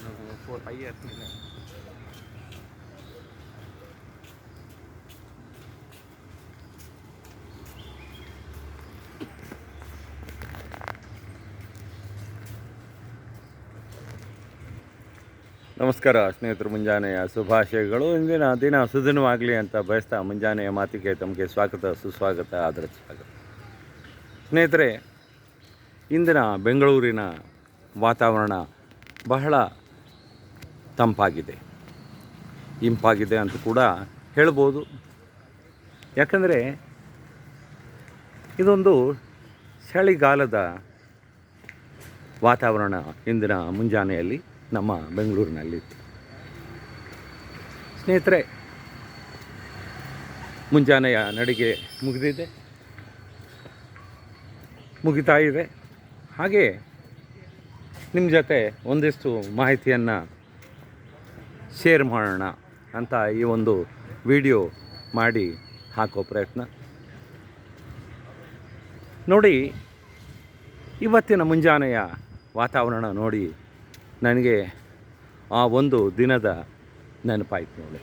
4 5 years ಮೇಲೆ. ನಮಸ್ಕಾರ ಸ್ನೇಹಿತರು, ಮುಂಜಾನೆಯ ಶುಭಾಶಯಗಳು. ಇಂದಿನ ದಿನ ಸುದಿನವಾಗಲಿ ಅಂತ ಬಯಸ್ತಾ ಮುಂಜಾನೆಯ ಮಾತಿಗೆ ತಮಗೆ ಸ್ವಾಗತ, ಸುಸ್ವಾಗತ, ಆದರ ಸ್ವಾಗತ. ಸ್ನೇಹಿತರೆ, ಇಂದಿನ ಬೆಂಗಳೂರಿನ ವಾತಾವರಣ ಬಹಳ ತಂಪಾಗಿದೆ, ಇಂಪಾಗಿದೆ ಅಂತ ಕೂಡ ಹೇಳ್ಬೋದು. ಯಾಕಂದರೆ ಇದೊಂದು ಚಳಿಗಾಲದ ವಾತಾವರಣ ಇಂದಿನ ಮುಂಜಾನೆಯಲ್ಲಿ ನಮ್ಮ ಬೆಂಗಳೂರಿನಲ್ಲಿತ್ತು. ಸ್ನೇಹಿತರೆ, ಮುಂಜಾನೆಯ ನಡಿಗೆ ಮುಗಿತಾ ಇದೆ. ಹಾಗೆ ನಿಮ್ಮ ಜೊತೆ ಒಂದಿಷ್ಟು ಮಾಹಿತಿಯನ್ನು ಶೇರ್ ಮಾಡೋಣ ಅಂತ ಈ ಒಂದು ವಿಡಿಯೋ ಮಾಡಿ ಹಾಕೋ ಪ್ರಯತ್ನ. ನೋಡಿ, ಇವತ್ತಿನ ಮುಂಜಾನೆಯ ವಾತಾವರಣ ನೋಡಿ ನನಗೆ ಆ ಒಂದು ದಿನದ ನೆನಪಾಯ್ತು ನೋಡಿ.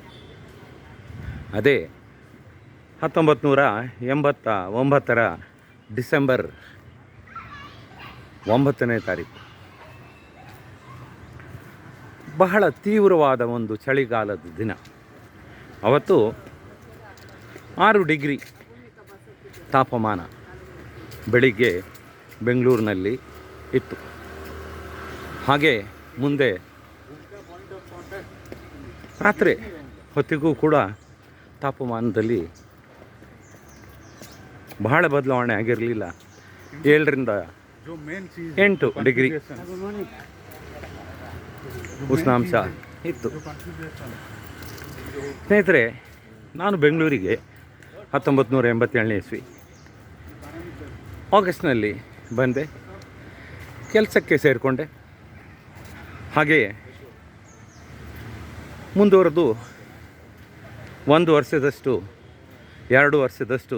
ಅದೇ 1989 ಡಿಸೆಂಬರ್ 9ನೇ ತಾರೀಕು. ಬಹಳ ತೀವ್ರವಾದ ಒಂದು ಚಳಿಗಾಲದ ದಿನ. ಅವತ್ತು 6 ಡಿಗ್ರಿ ತಾಪಮಾನ ಬೆಳಿಗ್ಗೆ ಬೆಂಗಳೂರಿನಲ್ಲಿ ಇತ್ತು. ಹಾಗೆ ಮುಂದೆ ರಾತ್ರಿ ಹೊತ್ತಿಗೂ ಕೂಡ ತಾಪಮಾನದಲ್ಲಿ ಬಹಳ ಬದಲಾವಣೆ ಆಗಿರಲಿಲ್ಲ. 7 ರಿಂದ 8 ಡಿಗ್ರಿ ಉಷ್ಣಾಂಶ ಇತ್ತು. ಸ್ನೇಹಿತರೆ, ನಾನು ಬೆಂಗಳೂರಿಗೆ 1987ನೇ ಇಸ್ವಿ ಆಗಸ್ಟ್ನಲ್ಲಿ ಬಂದೆ, ಕೆಲಸಕ್ಕೆ ಸೇರಿಕೊಂಡೆ. ಹಾಗೆಯೇ ಮುಂದುವರೆದು 1 ವರ್ಷದಷ್ಟು 2 ವರ್ಷದಷ್ಟು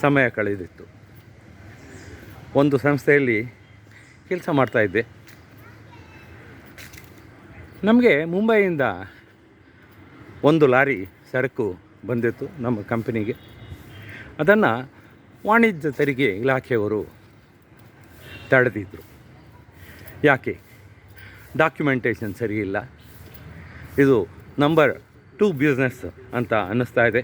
ಸಮಯ ಕಳೆದಿತ್ತು. ಒಂದು ಸಂಸ್ಥೆಯಲ್ಲಿ ಕೆಲಸ ಮಾಡ್ತಾಯಿದ್ದೆ. ನಮಗೆ ಮುಂಬೈಯಿಂದ 1 ಲಾರಿ ಸರಕು ಬಂದಿತ್ತು ನಮ್ಮ ಕಂಪನಿಗೆ. ಅದನ್ನು ವಾಣಿಜ್ಯ ತೆರಿಗೆ ಇಲಾಖೆಯವರು ತಡೆದಿದ್ದರು. ಯಾಕೆ? ಡಾಕ್ಯುಮೆಂಟೇಷನ್ ಸರಿಯಿಲ್ಲ, ಇದು ನಂಬರ್ 2 ಬಿಸ್ನೆಸ್ ಅಂತ ಅನ್ನಿಸ್ತಾ ಇದೆ,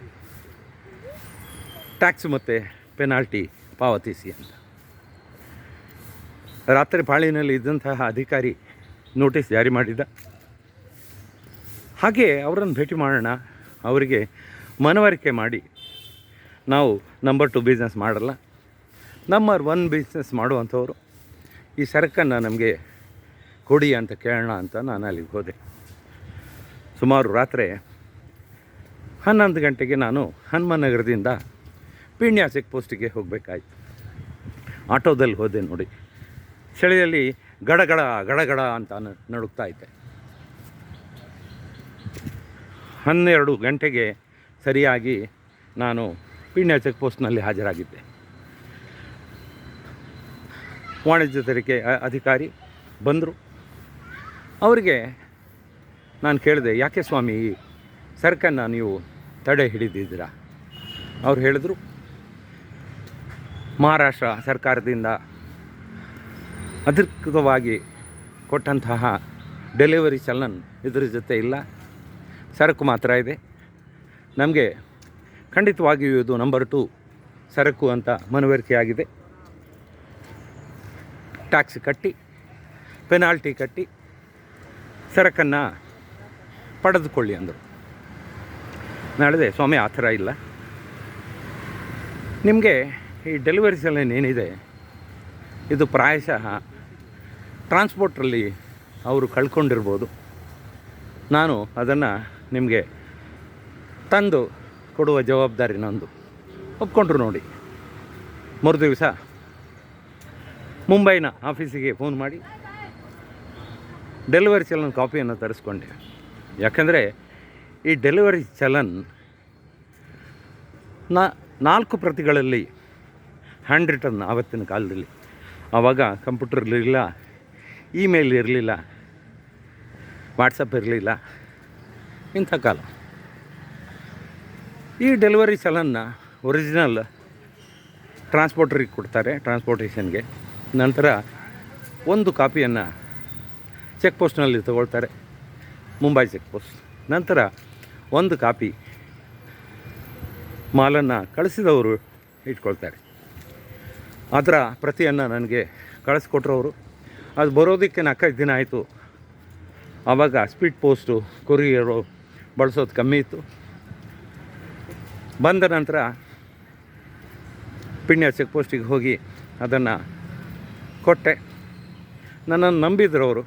ಟ್ಯಾಕ್ಸ್ ಮತ್ತು ಪೆನಾಲ್ಟಿ ಪಾವತಿಸಿ ಅಂತ. ರಾತ್ರಿ ಪಾಳಿನಲ್ಲಿ ಇದ್ದಂತಹ ಅಧಿಕಾರಿ ನೋಟಿಸ್ ಜಾರಿ ಮಾಡಿದ್ದ. ಹಾಗೆ ಅವರನ್ನು ಭೇಟಿ ಮಾಡೋಣ, ಅವರಿಗೆ ಮನವರಿಕೆ ಮಾಡಿ ನಾವು ನಂಬರ್ 2 ಬಿಸ್ನೆಸ್ ಮಾಡಲ್ಲ, ನಂಬರ್ 1 ಬಿಸ್ನೆಸ್ ಮಾಡುವಂಥವ್ರು, ಈ ಸರಕನ್ನು ನಮಗೆ ಕೊಡಿ ಅಂತ ಕೇಳೋಣ ಅಂತ ನಾನು ಅಲ್ಲಿಗೆ ಹೋದೆ. ಸುಮಾರು ರಾತ್ರಿ 11 ಗಂಟೆಗೆ ನಾನು ಹನುಮನಗರದಿಂದ ಪೀಣ್ಯ ಚೆಕ್ ಪೋಸ್ಟಿಗೆ ಹೋಗಬೇಕಾಯ್ತು. ಆಟೋದಲ್ಲಿ ಹೋದೆ ನೋಡಿ. ಚಳಿಯಲ್ಲಿ ಗಡಗಡ ಗಡಗಡ ಅಂತ ನಡುಗ್ತಾ ಇದ್ದೆ. 12 ಗಂಟೆಗೆ ಸರಿಯಾಗಿ ನಾನು ಪೀಣ್ಯ ಚೆಕ್ ಪೋಸ್ಟ್ನಲ್ಲಿ ಹಾಜರಾಗಿದ್ದೆ. ವಾಣಿಜ್ಯ ತೆರಿಗೆ ಅಧಿಕಾರಿ ಬಂದರು. ಅವರಿಗೆ ನಾನು ಕೇಳಿದೆ, ಯಾಕೆ ಸ್ವಾಮಿ ಈ ಸರಕನ್ನು ನೀವು ತಡೆ ಹಿಡಿದಿದ್ದೀರಾ? ಅವ್ರು ಹೇಳಿದ್ರು, ಮಹಾರಾಷ್ಟ್ರ ಸರ್ಕಾರದಿಂದ ಅಧಿಕೃತವಾಗಿ ಕೊಟ್ಟಂತಹ ಡೆಲಿವರಿ ಚಲನ್ ಇದರ ಜೊತೆ ಇಲ್ಲ, ಸರಕು ಮಾತ್ರ ಇದೆ. ನಮಗೆ ಖಂಡಿತವಾಗಿಯೂ ಇದು ನಂಬರ್ 2 ಸರಕು ಅಂತ ಮನವರಿಕೆಯಾಗಿದೆ. ಟ್ಯಾಕ್ಸ್ ಕಟ್ಟಿ, ಪೆನಾಲ್ಟಿ ಕಟ್ಟಿ ಸರಕನ್ನು ಪಡೆದುಕೊಳ್ಳಿ ಅಂದರು. ನಾಳಿದೆ, ಸ್ವಾಮಿ ಆ ಥರ ಇಲ್ಲ, ನಿಮಗೆ ಈ ಡೆಲಿವರಿ ಚಲನ್ ಏನಿದೆ ಇದು ಪ್ರಾಯಶಃ ಟ್ರಾನ್ಸ್ಪೋರ್ಟ್ರಲ್ಲಿ ಅವರು ಕಳ್ಕೊಂಡಿರ್ಬೋದು, ನಾನು ಅದನ್ನು ನಿಮಗೆ ತಂದು ಕೊಡುವ ಜವಾಬ್ದಾರಿ ನಂದು. ಒಪ್ಕೊಂಡ್ರು ನೋಡಿ. ಮರುದಿವಸ ಮುಂಬೈನ ಆಫೀಸಿಗೆ ಫೋನ್ ಮಾಡಿ ಡೆಲಿವರಿ ಚಲನ್ ಕಾಪಿಯನ್ನು ತರಿಸ್ಕೊಂಡೆ. ಯಾಕಂದರೆ ಈ ಡೆಲಿವರಿ ಚಲನ್ 4 ಪ್ರತಿಗಳಲ್ಲಿ ಹ್ಯಾಂಡ್ ರಿಟನ್ ಆವತ್ತಿನ ಕಾಲದಲ್ಲಿ. ಆವಾಗ ಕಂಪ್ಯೂಟರ್ ಇರಲಿಲ್ಲ, ಇಮೇಲ್ ಇರಲಿಲ್ಲ. ವಾಟ್ಸಪ್ ಇರಲಿಲ್ಲ, ಇಂಥ ಕಾಲ. ಈ ಡೆಲಿವರಿ ಚಲನ್ನ ಒರಿಜಿನಲ್ ಟ್ರಾನ್ಸ್ಪೋರ್ಟ್ರಿಗೆ ಕೊಡ್ತಾರೆ, ಟ್ರಾನ್ಸ್ಪೋರ್ಟೇಷನ್ಗೆ. ನಂತರ ಒಂದು ಕಾಪಿಯನ್ನು ಚೆಕ್ ಪೋಸ್ಟ್ನಲ್ಲಿ ತಗೊಳ್ತಾರೆ, ಮುಂಬೈ ಚೆಕ್ ಪೋಸ್ಟ್. ನಂತರ ಒಂದು ಕಾಪಿ ಮಾಲನ್ನು ಕಳಿಸಿದವರು ಇಟ್ಕೊಳ್ತಾರೆ. ಅದರ ಪ್ರತಿಯನ್ನು ನನಗೆ ಕಳಿಸ್ಕೊಟ್ರವರು. ಅದು ಬರೋದಕ್ಕೆ 4-5 ದಿನ ಆಯಿತು. ಆವಾಗ ಸ್ಪೀಡ್ ಪೋಸ್ಟು ಕೊರಿಯರು ಬಳಸೋದು ಕಮ್ಮಿ ಇತ್ತು. ಬಂದ ನಂತರ ಪಿಣ್ಯ ಚೆಕ್ ಪೋಸ್ಟಿಗೆ ಹೋಗಿ ಅದನ್ನು ಕೊಟ್ಟೆ. ನನ್ನನ್ನು ನಂಬಿದ್ರವರು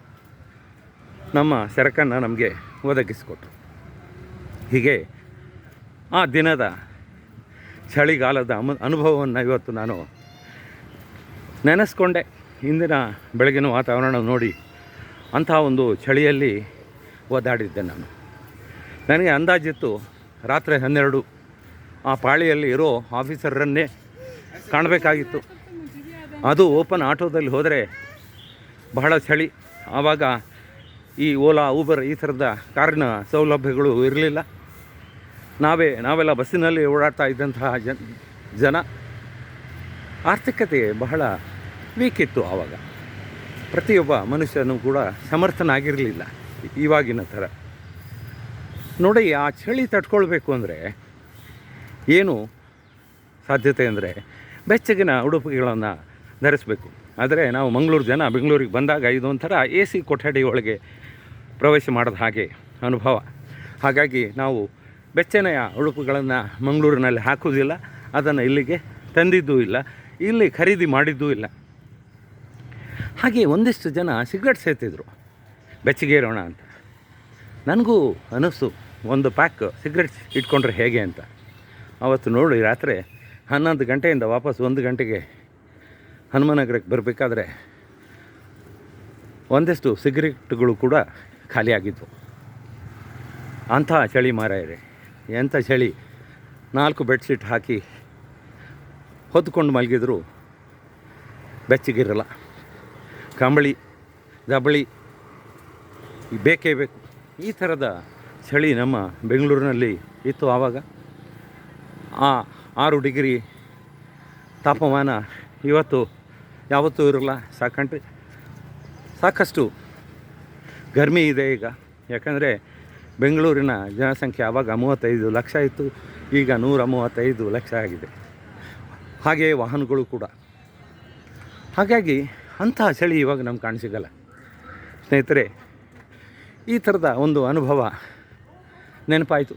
ನಮ್ಮ ಸರಕನ್ನು ನಮಗೆ ಒದಗಿಸಿಕೊಟ್ರು. ಹೀಗೆ ಆ ದಿನದ ಚಳಿಗಾಲದ ಅನುಭವವನ್ನು ಇವತ್ತು ನಾನು ನೆನೆಸ್ಕೊಂಡೆ. ಇಂದಿನ ಬೆಳಗಿನ ವಾತಾವರಣ ನೋಡಿ ಅಂಥ ಒಂದು ಚಳಿಯಲ್ಲಿ ಓದಾಡಿದ್ದೆ ನಾನು. ನನಗೆ ಅಂದಾಜಿತ್ತು ರಾತ್ರಿ 12 ಆ ಪಾಳಿಯಲ್ಲಿ ಇರೋ ಆಫೀಸರನ್ನೇ ಕಾಣಬೇಕಾಗಿತ್ತು. ಅದು ಓಪನ್ ಆಟೋದಲ್ಲಿ ಹೋದರೆ ಬಹಳ ಚಳಿ. ಆವಾಗ ಈ ಓಲಾ, ಊಬರ್ ಈ ಥರದ ಕಾರಿನ ಸೌಲಭ್ಯಗಳು ಇರಲಿಲ್ಲ. ನಾವೆಲ್ಲ ಬಸ್ಸಿನಲ್ಲಿ ಓಡಾಡ್ತಾ ಇದ್ದಂತಹ ಜನ. ಆರ್ಥಿಕತೆ ಬಹಳ ವೀಕ್ ಇತ್ತು ಆವಾಗ. ಪ್ರತಿಯೊಬ್ಬ ಮನುಷ್ಯನೂ ಕೂಡ ಸಮರ್ಥನಾಗಿರಲಿಲ್ಲ ಇವಾಗಿನ ಥರ. ನೋಡಿ, ಆ ಚಳಿ ತಡ್ಕೊಳ್ಬೇಕು ಅಂದರೆ ಏನು ಸಾಧ್ಯತೆ ಅಂದರೆ ಬೆಚ್ಚಗಿನ ಉಡುಪುಗಳನ್ನು ಧರಿಸಬೇಕು. ಆದರೆ ನಾವು ಮಂಗಳೂರು ಜನ ಬೆಂಗಳೂರಿಗೆ ಬಂದಾಗ ಇದೊಂಥರ AC ಕೊಠಡಿ ಒಳಗೆ ಪ್ರವೇಶ ಮಾಡಿದ ಹಾಗೆ ಅನುಭವ. ಹಾಗಾಗಿ ನಾವು ಬೆಚ್ಚನೆಯ ಉಡುಪುಗಳನ್ನು ಮಂಗಳೂರಿನಲ್ಲಿ ಹಾಕೋದಿಲ್ಲ, ಅದನ್ನು ಇಲ್ಲಿಗೆ ತಂದಿದ್ದೂ ಇಲ್ಲ, ಇಲ್ಲಿ ಖರೀದಿ ಮಾಡಿದ್ದೂ ಇಲ್ಲ. ಹಾಗೆ ಒಂದಿಷ್ಟು ಜನ ಸಿಗರೇಟ್ ಸೇರ್ತಿದ್ರು ಬೆಚ್ಚಗೆ ಇರೋಣ ಅಂತ. ನನಗೂ ಅನ್ನಿಸ್ತು ಒಂದು ಪ್ಯಾಕ್ ಸಿಗರೇಟ್ ಇಟ್ಕೊಂಡ್ರೆ ಹೇಗೆ ಅಂತ. ಆವತ್ತು ನೋಡಿ ರಾತ್ರಿ 11 ಗಂಟೆಯಿಂದ ವಾಪಸ್ 1 ಗಂಟೆಗೆ ಹನುಮನಗರಕ್ಕೆ ಬರಬೇಕಾದ್ರೆ ಒಂದಷ್ಟು ಸಿಗರೇಟ್ಗಳು ಕೂಡ ಖಾಲಿಯಾಗಿದ್ವು. ಅಂಥ ಚಳಿ ಮಾರಾಯರೆ, ಎಂಥ ಚಳಿ. 4 ಬೆಡ್ಶೀಟ್ ಹಾಕಿ ಹೊದ್ಕೊಂಡು ಮಲಗಿದ್ರು ಬೆಚ್ಚಗಿರಲ್ಲ. ಕಂಬಳಿ ದಬಳಿ ಬೇಕೇ ಬೇಕು. ಈ ಥರದ ಚಳಿ ನಮ್ಮ ಬೆಂಗಳೂರಿನಲ್ಲಿ ಇತ್ತು ಆವಾಗ. ಆ 6 ಡಿಗ್ರಿ ತಾಪಮಾನ ಇವತ್ತು ಯಾವತ್ತೂ ಇರಲ್ಲ. ಸಾಕಷ್ಟು ಗರ್ಮಿ ಇದೆ ಈಗ. ಯಾಕಂದರೆ ಬೆಂಗಳೂರಿನ ಜನಸಂಖ್ಯೆ ಆವಾಗ 35 ಲಕ್ಷ ಇತ್ತು, ಈಗ 135 ಲಕ್ಷ ಆಗಿದೆ. ಹಾಗೆಯೇ ವಾಹನಗಳು ಕೂಡ. ಹಾಗಾಗಿ ಅಂಥ ಚಳಿ ಇವಾಗ ನಮ್ಗೆ ಕಾಣಸಿಗಲ್ಲ. ಸ್ನೇಹಿತರೆ, ಈ ಥರದ ಒಂದು ಅನುಭವ ನೆನಪಾಯಿತು.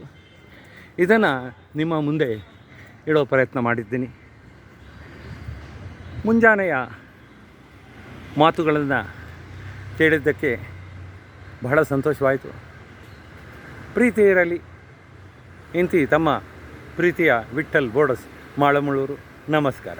ಇದನ್ನು ನಿಮ್ಮ ಮುಂದೆ ಇಡೋ ಪ್ರಯತ್ನ ಮಾಡಿದ್ದೀನಿ. ಮುಂಜಾನೆಯ ಮಾತುಗಳನ್ನು ಕೇಳಿದ್ದಕ್ಕೆ ಬಹಳ ಸಂತೋಷವಾಯಿತು. ಪ್ರೀತಿ ಇರಲಿ. ಇಂತಿ ತಮ್ಮ ಪ್ರೀತಿಯ ವಿಠ್ಠಲ್ ಬೋಡಸ್, ಮಾಳಮುಳ್ಳೂರು. ನಮಸ್ಕಾರ.